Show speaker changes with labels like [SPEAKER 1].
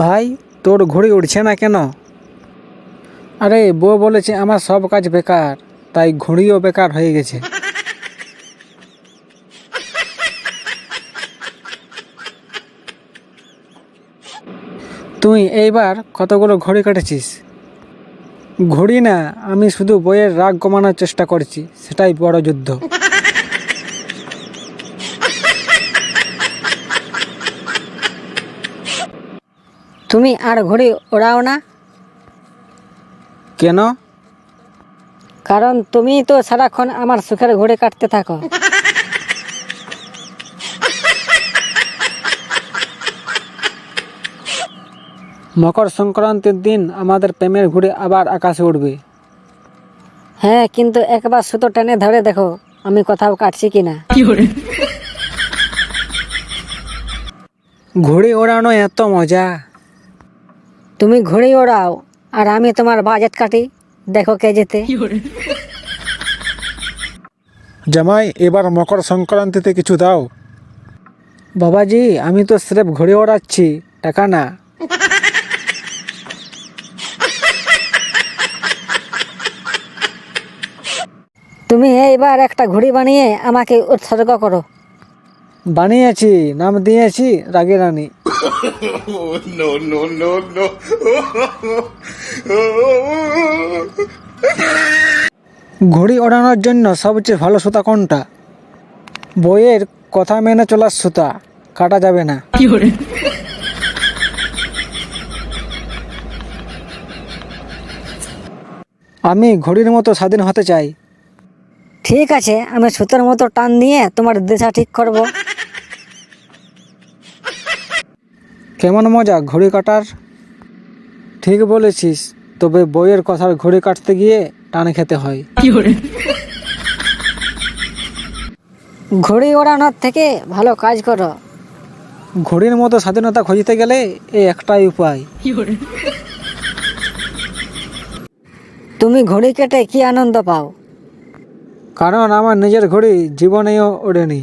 [SPEAKER 1] ভাই, তোর ঘড়ি উঠছে না কেন? আরে বউ বলেছে আমার সব কাজ বেকার, তাই ঘড়িও বেকার হয়ে গেছে। তুই এইবার কতগুলো ঘড়ি কাটেছিস? ঘড়ি না, আমি শুধু বইয়ের রাগ কমানোর চেষ্টা করছি, সেটাই বড় যুদ্ধ।
[SPEAKER 2] তুমি আর ঘড়ি ওড়াও না?
[SPEAKER 1] কেন?
[SPEAKER 2] কারণ তুমি তো সারাক্ষণ আমার সুখের ঘড়ি কাটতে থাকো।
[SPEAKER 1] মকর সংক্রান্তির দিন আমাদের প্রেমের ঘুড়ি আবার আকাশে উঠবে।
[SPEAKER 2] হ্যাঁ, কিন্তু একবার সুতো টেনে ধরে দেখো আমি কোথাও কাটছি কিনা।
[SPEAKER 1] ঘুড়ি ওড়ানো এত মজা।
[SPEAKER 2] তুমি ঘড়ি ওড়াও আর আমি তোমার বাজেট কাটি, দেখো কে যেতে।
[SPEAKER 3] জামাই, এবার মকর সংক্রান্তিতে কিছু দাও।
[SPEAKER 1] বাবাজি, আমি তো স্রেফ ঘুড়ি ওড়াচ্ছি, টাকা না।
[SPEAKER 2] তুমি এইবার একটা ঘড়ি বানিয়ে আমাকে উৎসর্গ করো।
[SPEAKER 1] বানিয়েছি, নাম দিয়েছি রাগী রানী। ঘড়ি ওড়ানোর জন্য সবচেয়ে ভালো সুতা কোনটা? বইয়ের কথা মেনে চলার সুতা, কাটা যাবে না। আমি ঘড়ির মতো স্বাধীন হতে চাই।
[SPEAKER 2] ঠিক আছে, আমি সুতোর মতো টান দিয়ে তোমার দিশা ঠিক করব।
[SPEAKER 1] কেমন মজা ঘড়ি কাটার। ঠিক বলেছিস, তবে বইয়ের কথার ঘড়ি কাটতে গিয়ে টান খেতে হয়।
[SPEAKER 2] ঘড়ি ওড়ানোর থেকে ভালো কাজ করো।
[SPEAKER 1] ঘড়ির মতো স্বাধীনতা খুঁজতে গেলে এই একটাই উপায়।
[SPEAKER 2] তুমি ঘড়ি কেটে কি আনন্দ পাও?
[SPEAKER 1] কারণ আমার নিজের ঘড়ি জীবনেও ওড়েনি।